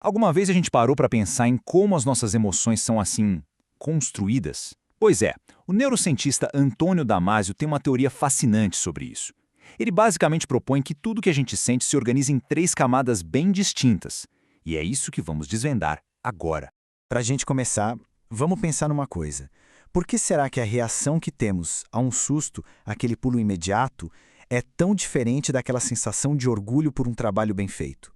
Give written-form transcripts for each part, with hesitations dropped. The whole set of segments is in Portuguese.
Alguma vez a gente parou para pensar em como as nossas emoções são assim, construídas? Pois é, o neurocientista Antônio Damasio tem uma teoria fascinante sobre isso. Ele basicamente propõe que tudo que a gente sente se organiza em três camadas bem distintas. E é isso que vamos desvendar agora. Para a gente começar, vamos pensar numa coisa. Por que será que a reação que temos a um susto, aquele pulo imediato, é tão diferente daquela sensação de orgulho por um trabalho bem feito?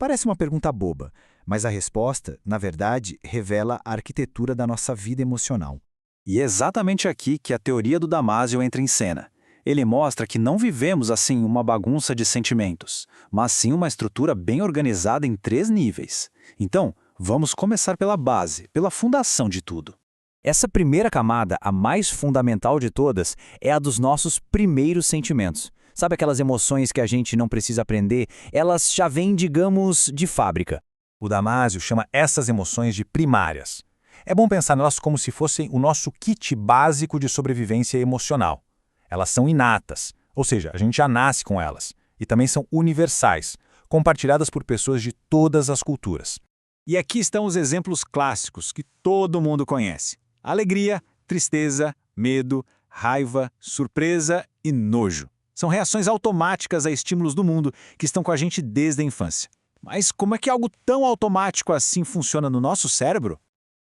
Parece uma pergunta boba, mas a resposta, na verdade, revela a arquitetura da nossa vida emocional. E é exatamente aqui que a teoria do Damasio entra em cena. Ele mostra que não vivemos assim uma bagunça de sentimentos, mas sim uma estrutura bem organizada em três níveis. Então, vamos começar pela base, pela fundação de tudo. Essa primeira camada, a mais fundamental de todas, é a dos nossos primeiros sentimentos. Sabe aquelas emoções que a gente não precisa aprender? Elas já vêm, digamos, de fábrica. O Damasio chama essas emoções de primárias. É bom pensar nelas como se fossem o nosso kit básico de sobrevivência emocional. Elas são inatas, ou seja, a gente já nasce com elas. E também são universais, compartilhadas por pessoas de todas as culturas. E aqui estão os exemplos clássicos que todo mundo conhece: alegria, tristeza, medo, raiva, surpresa e nojo. São reações automáticas a estímulos do mundo que estão com a gente desde a infância. Mas como é que algo tão automático assim funciona no nosso cérebro?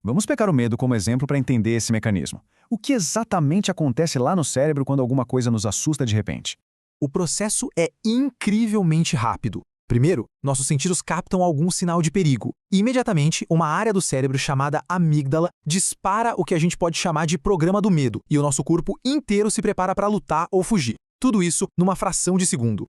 Vamos pegar o medo como exemplo para entender esse mecanismo. O que exatamente acontece lá no cérebro quando alguma coisa nos assusta de repente? O processo é incrivelmente rápido. Primeiro, nossos sentidos captam algum sinal de perigo, e imediatamente uma área do cérebro chamada amígdala dispara o que a gente pode chamar de programa do medo, e o nosso corpo inteiro se prepara para lutar ou fugir. Tudo isso numa fração de segundo.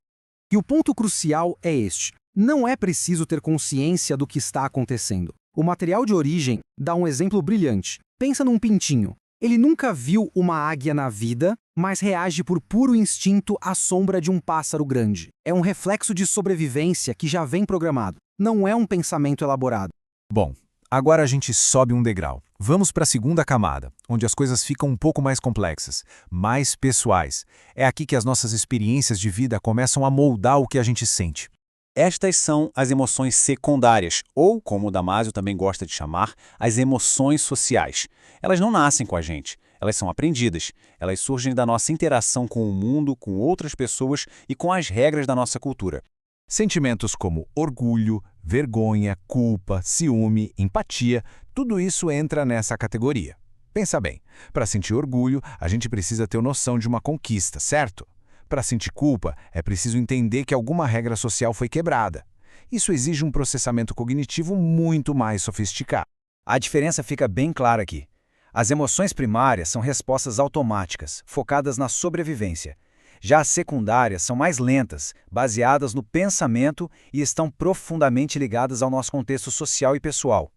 E o ponto crucial é este: não é preciso ter consciência do que está acontecendo. O material de origem dá um exemplo brilhante. Pensa num pintinho. Ele nunca viu uma águia na vida, mas reage por puro instinto à sombra de um pássaro grande. É um reflexo de sobrevivência que já vem programado. Não é um pensamento elaborado. Bom, agora a gente sobe um degrau. Vamos para a segunda camada, onde as coisas ficam um pouco mais complexas, mais pessoais. É aqui que as nossas experiências de vida começam a moldar o que a gente sente. Estas são as emoções secundárias, ou, como o Damasio também gosta de chamar, as emoções sociais. Elas não nascem com a gente, elas são aprendidas. Elas surgem da nossa interação com o mundo, com outras pessoas e com as regras da nossa cultura. Sentimentos como orgulho, vergonha, culpa, ciúme, empatia, tudo isso entra nessa categoria. Pensa bem, para sentir orgulho, a gente precisa ter noção de uma conquista, certo? Para sentir culpa, é preciso entender que alguma regra social foi quebrada. Isso exige um processamento cognitivo muito mais sofisticado. A diferença fica bem clara aqui. As emoções primárias são respostas automáticas, focadas na sobrevivência. Já as secundárias são mais lentas, baseadas no pensamento e estão profundamente ligadas ao nosso contexto social e pessoal.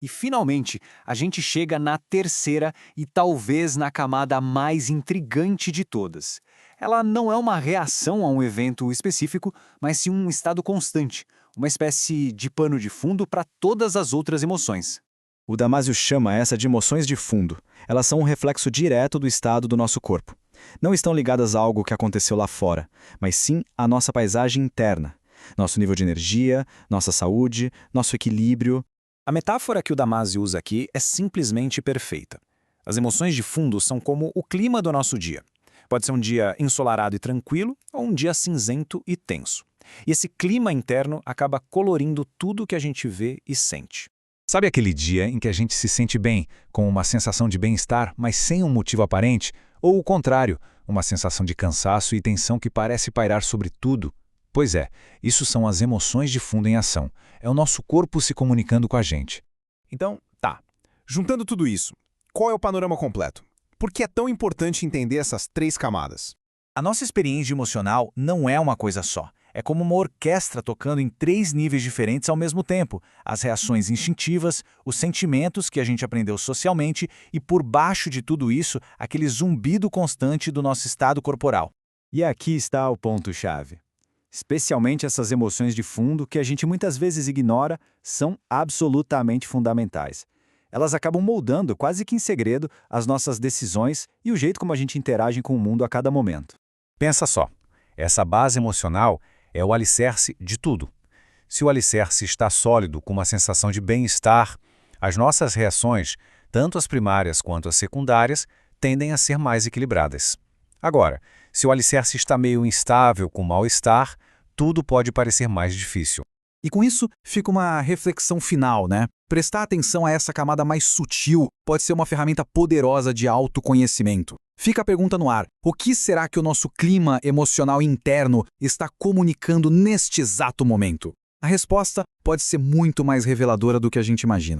E, finalmente, a gente chega na terceira e talvez na camada mais intrigante de todas. Ela não é uma reação a um evento específico, mas sim um estado constante, uma espécie de pano de fundo para todas as outras emoções. O Damasio chama essa de emoções de fundo. Elas são um reflexo direto do estado do nosso corpo. Não estão ligadas a algo que aconteceu lá fora, mas sim à nossa paisagem interna. Nosso nível de energia, nossa saúde, nosso equilíbrio. A metáfora que o Damasio usa aqui é simplesmente perfeita. As emoções de fundo são como o clima do nosso dia. Pode ser um dia ensolarado e tranquilo ou um dia cinzento e tenso. E esse clima interno acaba colorindo tudo que a gente vê e sente. Sabe aquele dia em que a gente se sente bem, com uma sensação de bem-estar, mas sem um motivo aparente? Ou o contrário, uma sensação de cansaço e tensão que parece pairar sobre tudo? Pois é, isso são as emoções de fundo em ação. É o nosso corpo se comunicando com a gente. Então, tá. Juntando tudo isso, qual é o panorama completo? Por que é tão importante entender essas três camadas? A nossa experiência emocional não é uma coisa só. É como uma orquestra tocando em três níveis diferentes ao mesmo tempo. As reações instintivas, os sentimentos que a gente aprendeu socialmente e, por baixo de tudo isso, aquele zumbido constante do nosso estado corporal. E aqui está o ponto-chave. Especialmente essas emoções de fundo que a gente muitas vezes ignora, são absolutamente fundamentais. Elas acabam moldando, quase que em segredo, as nossas decisões e o jeito como a gente interage com o mundo a cada momento. Pensa só, essa base emocional é o alicerce de tudo. Se o alicerce está sólido, com uma sensação de bem-estar, as nossas reações, tanto as primárias quanto as secundárias, tendem a ser mais equilibradas. Agora, se o alicerce está meio instável, com mal-estar, tudo pode parecer mais difícil. E com isso, fica uma reflexão final, né? Prestar atenção a essa camada mais sutil pode ser uma ferramenta poderosa de autoconhecimento. Fica a pergunta no ar: o que será que o nosso clima emocional interno está comunicando neste exato momento? A resposta pode ser muito mais reveladora do que a gente imagina.